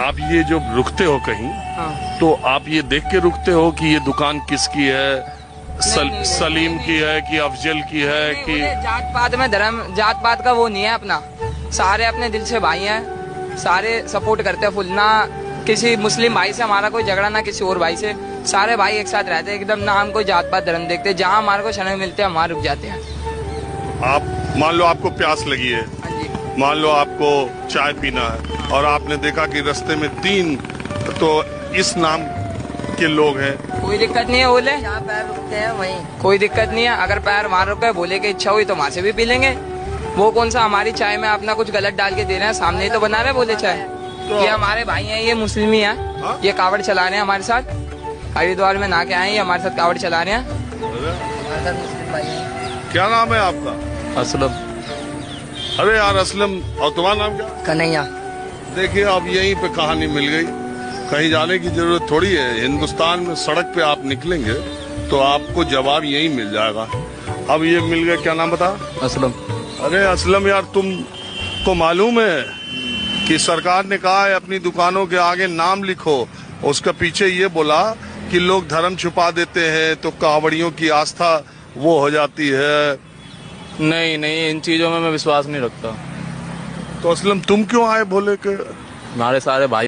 आप ये जो रुकते हो कहीं, हाँ। तो आप ये देख के रुकते हो कि ये दुकान किसकी है, नहीं, सलीम नहीं, की है कि अफजल की है नहीं, कि उन्हें जात पात में धर्म जात पात का वो नहीं है अपना। सारे अपने दिल से भाई हैं, सारे सपोर्ट करते हैं फुल। ना किसी मुस्लिम भाई से हमारा कोई झगड़ा, ना किसी और भाई से। सारे भाई एक साथ रहते हैं एकदम, ना हम कोई जात पात धर्म देखते। जहाँ हमारे को क्षण मिलते हैं वहाँ रुक जाते हैं। आप मान लो आपको प्यास लगी है, हाँ जी। मान लो आपको चाय पीना है और आपने देखा कि रास्ते में 3 तो इस नाम के लोग हैं, कोई दिक्कत नहीं है, बोले जहाँ पैर रुकते हैं वहीं। कोई दिक्कत नहीं है। अगर पैर वहाँ रुके, बोले की इच्छा हुई तो वहाँ से भी पी लेंगे। वो कौन सा हमारी चाय में अपना कुछ गलत डाल के दे रहे हैं, सामने ही तो बना रहे बोले चाय। ये हमारे भाई हैं, ये मुस्लिम ही हैं, ये कावड़ चला रहे हैं हमारे साथ। हरिद्वार में ना के आए, ये हमारे साथ कावड़ चला रहे हैं। हमारे साथ मुस्लिम भाई हैं। क्या नाम है आपका? असलम। अरे यार असलम, और तुम्हारा नाम क्या? कन्हैया। देखिए अब यहीं पे कहानी मिल गई, कहीं जाने की जरूरत थोड़ी है। हिंदुस्तान में सड़क पे आप निकलेंगे तो आपको जवाब यहीं मिल जाएगा। अब ये मिल गया, क्या नाम बता? असलम। अरे असलम यार, तुमको मालूम है कि सरकार ने कहा है अपनी दुकानों के आगे नाम लिखो। उसका पीछे ये बोला कि लोग धर्म छुपा देते हैं तो कावड़ियों की आस्था वो हो जाती है। नहीं नहीं, इन चीज़ों में मैं विश्वास नहीं रखता। तो असलम तुम क्यों आए भोले के? हमारे सारे भाई।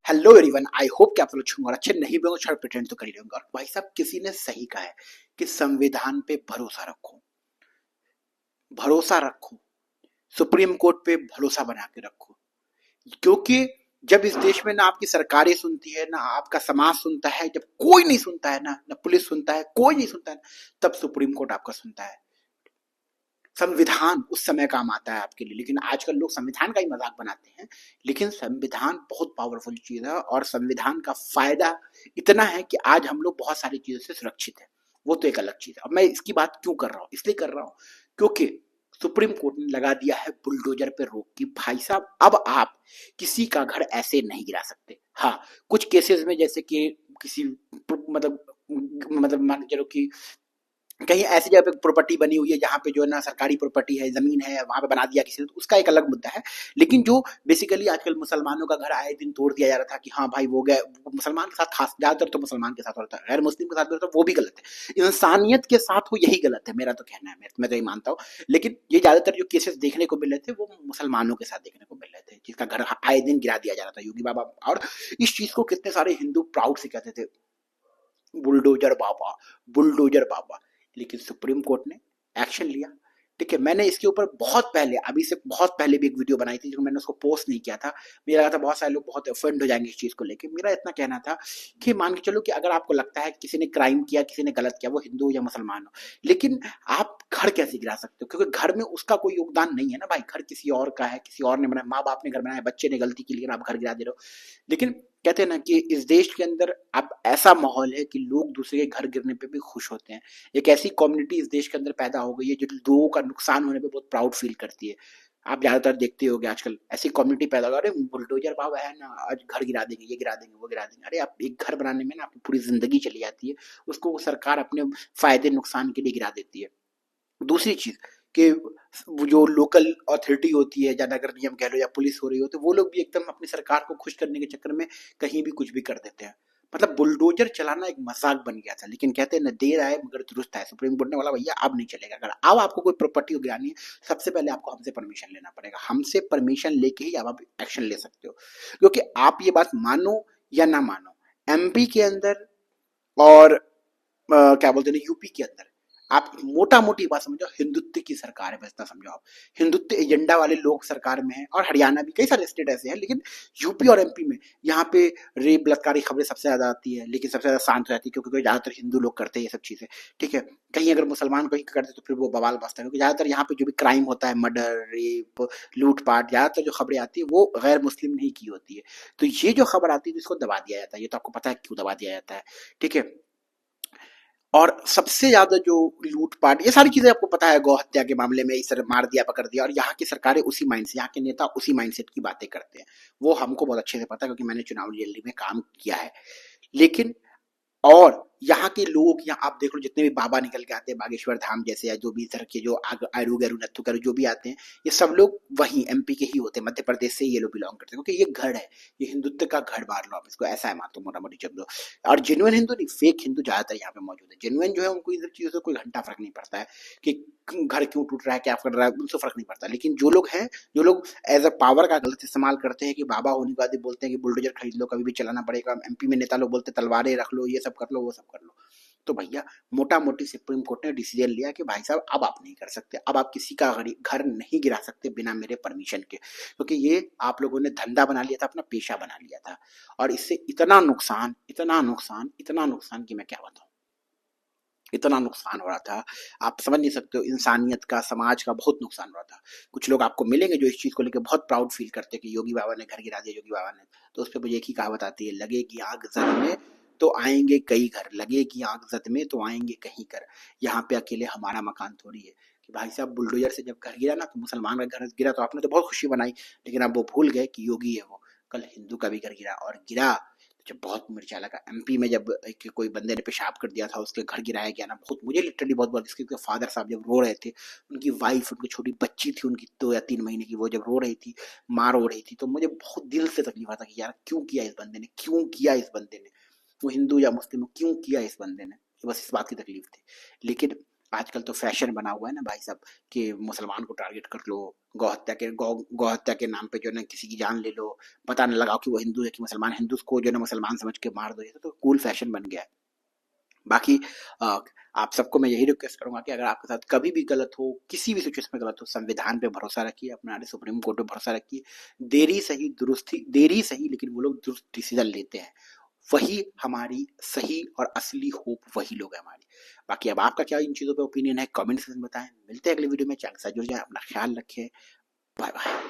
हेलो एवरीवन, आई होप कि आप लोग अच्छे होंगे और अच्छे नहीं भी होंगे, छोड़ प्रिटेंड तो कर ही होंगे। और भाई साहब, किसी ने सही कहा है कि संविधान पे भरोसा रखो, भरोसा रखो, सुप्रीम कोर्ट पे भरोसा बना के रखो। क्योंकि जब इस देश में ना आपकी सरकारें सुनती है, ना आपका समाज सुनता है, जब कोई नहीं सुनता है ना पुलिस सुनता है, कोई नहीं सुनता है, तब सुप्रीम कोर्ट आपका सुनता है। संविधान उस समय काम आता है आपके लिए। लेकिन आजकल लोग संविधान का ही मजाक बनाते हैं, लेकिन संविधान बहुत पावरफुल चीज है और संविधान का फायदा इतना है कि आज हम लोग बहुत सारी चीजों से सुरक्षित है। वो तो एक अलग चीज है। अब मैं इसकी बात क्यों कर रहा हूँ, इसलिए कर रहा हूँ क्योंकि सुप्रीम कोर्ट ने लगा दिया है बुलडोजर पे रोक की। भाई साहब, अब आप किसी का घर ऐसे नहीं गिरा सकते। हाँ, कुछ केसेस में जैसे कि किसी मतलब मान के चलो कि कहीं ऐसी जगह पे प्रॉपर्टी बनी हुई है जहाँ पे जो है ना सरकारी प्रॉपर्टी है, जमीन है, वहां पे बना दिया किसी ने, तो उसका एक अलग मुद्दा है। लेकिन जो बेसिकली आजकल मुसलमानों का घर आए दिन तोड़ दिया जा रहा था कि हाँ भाई वो गए, मुसलमान के साथ खास, ज्यादातर तो मुसलमान के साथ होता है, गैर मुस्लिम के साथ भी होता है, वो भी गलत है। इंसानियत के साथ हो यही गलत है, मेरा तो कहना है, मैं तो यही मानता हूँ। लेकिन ये ज्यादातर जो केसेस देखने को मिल रहे थे वो मुसलमानों के साथ देखने को मिल रहे थे, जिसका घर आए दिन गिरा दिया जा रहा था। योगी बाबा, और इस चीज को कितने सारे हिंदू प्राउड से कहते थे, बुलडोजर बाबा, बुलडोजर बाबा। लेकिन सुप्रीम कोर्ट ने एक्शन लिया। ठीक है, मैंने इसके ऊपर बहुत पहले, अभी से बहुत पहले भी एक वीडियो बनाई थी, जो मैंने उसको पोस्ट नहीं किया था। मुझे लगा था बहुत सारे लोग बहुत ऑफेंड हो जाएंगे इस चीज को लेके। मेरा इतना कहना था कि मान के चलो कि अगर आपको लगता है कि किसी ने क्राइम किया, किसी ने गलत किया, वो हिंदू या मुसलमान हो, लेकिन आप घर कैसे गिरा सकते हो? क्योंकि घर में उसका कोई योगदान नहीं है ना भाई। घर किसी और का है, किसी और ने बनाया, माँ बाप ने घर बनाया, बच्चे ने गलती की, लेकिन आप घर गिरा दे रहे हो। लेकिन कहते हैं ना कि इस देश के अंदर अब ऐसा माहौल है कि लोग दूसरे के घर गिरने पे भी खुश होते हैं। एक ऐसी कम्युनिटी इस देश के अंदर पैदा हो गई है जो लोगों का नुकसान होने पे बहुत प्राउड फील करती है। आप ज्यादातर देखते होगे आजकल ऐसी कम्युनिटी पैदा हो गई, अरे बुलडोजर बाबा है ना, आज घर गिरा देंगे, ये गिरा देंगे, वो गिरा देंगे। अरे आप एक घर बनाने में ना आपकी पूरी जिंदगी चली जाती है, उसको वो सरकार अपने फायदे नुकसान के लिए गिरा देती है। दूसरी चीज कि वो जो लोकल अथॉरिटी होती है, या नगर निगम कह लो, या पुलिस हो रही हो, तो वो लोग भी एकदम अपनी सरकार को खुश करने के चक्कर में कहीं भी कुछ भी कर देते हैं। मतलब बुलडोजर चलाना एक मजाक बन गया था। लेकिन कहते हैं न देर आए मगर दुरुस्त आए। सुप्रीम कोर्ट ने बोला भैया अब नहीं चलेगा। अगर अब आपको कोई प्रॉपर्टी गिरानी है, सबसे पहले आपको हमसे परमिशन लेना पड़ेगा। हमसे परमिशन लेके ही आप एक्शन ले सकते हो। क्योंकि आप ये बात मानो या ना मानो, एमपी के अंदर और क्या बोलते हैं यूपी के अंदर, आप मोटा मोटी बात समझो, हिंदुत्व की सरकार है, बस इतना समझो आप। हिंदुत्व एजेंडा वाले लोग सरकार में हैं, और हरियाणा भी, कई सारे स्टेट ऐसे हैं। लेकिन यूपी और एमपी में यहाँ पे रेप बलात्कार की खबरें सबसे ज्यादा आती है, लेकिन सबसे ज्यादा शांत रहती है क्योंकि ज्यादातर हिंदू लोग करते हैं ये सब चीजें। ठीक है, कहीं अगर मुसलमान कहीं करते तो फिर वो बवाल बसता है, क्योंकि ज्यादातर यहाँ पे जो भी क्राइम होता है, मर्डर, रेप, लूटपाट, ज्यादातर जो खबरें आती है वो गैर मुस्लिम नहीं की होती है। तो ये जो खबर आती है इसको दबा दिया जाता है। ये तो आपको पता है क्यों दबा दिया जाता है। ठीक है, और सबसे ज्यादा जो लूटपाट, ये सारी चीजें आपको पता है, गौ हत्या के मामले में इस तरह मार दिया, पकड़ दिया, और यहाँ की सरकारें उसी माइंड से, यहाँ के नेता उसी माइंडसेट की बातें करते हैं। वो हमको बहुत अच्छे से पता है क्योंकि मैंने चुनाव रैली में काम किया है। लेकिन और यहाँ के लोग, यहाँ आप देख लो जितने भी बाबा निकल के आते हैं बागेश्वर धाम जैसे, या जो भी इधर के जो आरू गैरू नत्थु गैरू जो भी आते हैं, ये सब लोग वहीं एमपी के ही होते हैं, मध्य प्रदेश से ये लोग बिलोंग करते हैं, क्योंकि ये गढ़ है, ये हिंदुत्व का गढ़ बार लो आप इसको, ऐसा है मातो मोटा मोटी शब्दों। और जेन्युइन हिंदू नहीं, फेक हिंदू ज्यादातर यहाँ पे मौजूद है। जेन्युइन जो है उनको इधर चीजों से कोई घंटा फर्क नहीं पड़ता है कि घर क्यों टूट रहा है, क्या कर रहा है, उनसे फर्क नहीं पड़ता। लेकिन जो लोग हैं, जो लोग एज अ पावर का गलत इस्तेमाल करते हैं, कि बाबा होने के बाद बोलते हैं कि बुलडोजर खरीद लो, कभी भी चलाना पड़ेगा, एमपी में नेता लोग बोलते हैं तलवारें रख लो, ये सब कर लो, वो सब कर लो। तो भैया मोटा मोटी सुप्रीम कोर्ट ने डिसीजन लिया कि भाई साहब अब आप नहीं कर सकते, अब आप किसी का घर नहीं गिरा सकते बिना मेरे परमिशन के, क्योंकि ये आप लोगों ने धंधा बना लिया था, अपना पेशा बना लिया था। और इससे इतना नुकसान, इतना नुकसान, इतना नुकसान कि मैं क्या बताऊं, इतना नुकसान हो रहा था आप समझ नहीं सकते हो। इंसानियत का, समाज का बहुत नुकसान हो रहा था। कुछ लोग आपको मिलेंगे जो इस चीज को लेकर बहुत प्राउड फील करते हैं कि योगी बाबा ने घर गिरा दिया, योगी बाबा ने। तो उस पर मुझे एक ही कहावत आती है, लगेगी आग जद में तो आएंगे कई घर, लगेगी आग जद में तो आएंगे कहीं घर। यहाँ पे अकेले हमारा मकान थोड़ी है कि भाई साहब बुलडोजर से जब घर गिरा ना, तो मुसलमान का घर गिरा तो आपने तो बहुत खुशी बनाई, लेकिन अब वो भूल गए कि योगी है वो, कल हिंदू का भी घर गिरा। और गिरा जब बहुत मिर्चा लगा। एमपी में जब कोई बंदे ने पेशाब कर दिया था, उसके घर गिराया गया ना, बहुत मुझे लिटरली बहुत बहुत, इसके फादर साहब जब रो रहे थे, उनकी वाइफ, उनकी छोटी बच्ची थी उनकी 2 या 3 महीने की, वो जब रो रही थी, माँ रो रही थी, तो मुझे बहुत दिल से तकलीफ आता कि यार क्यों किया इस बंदे ने, क्यों किया इस बंदे ने, वो हिंदू या मुस्लिम हो, क्यों किया इस बंदे ने, बस इस बात की तकलीफ थी। लेकिन आजकल तो फैशन बना हुआ है ना भाई साहब कि मुसलमान को टारगेट कर लो, गौ हत्या के नाम पे जो है ना किसी की जान ले लो, पता न लगाओ कि वो हिंदू है कि मुसलमान, हिंदू को जो है ना मुसलमान समझ के मार दो, ये तो कूल फैशन बन गया है। बाकी आप सबको मैं यही रिक्वेस्ट करूंगा कि अगर आपके साथ कभी भी गलत हो, किसी भी सिचुएशन में गलत हो, संविधान पे भरोसा रखिए, अपने सुप्रीम कोर्ट पे भरोसा रखिए। देरी सही लेकिन वो लोग दुरुस्त डिसीजन लेते हैं, वही हमारी सही और असली होप, वही लोग हैं हमारी। बाकी अब आपका क्या इन चीजों पे ओपिनियन है, कमेंट सेक्शन में बताएं। मिलते हैं अगले वीडियो में, चैनल से जुड़ जाएं, अपना ख्याल रखें, बाय बाय।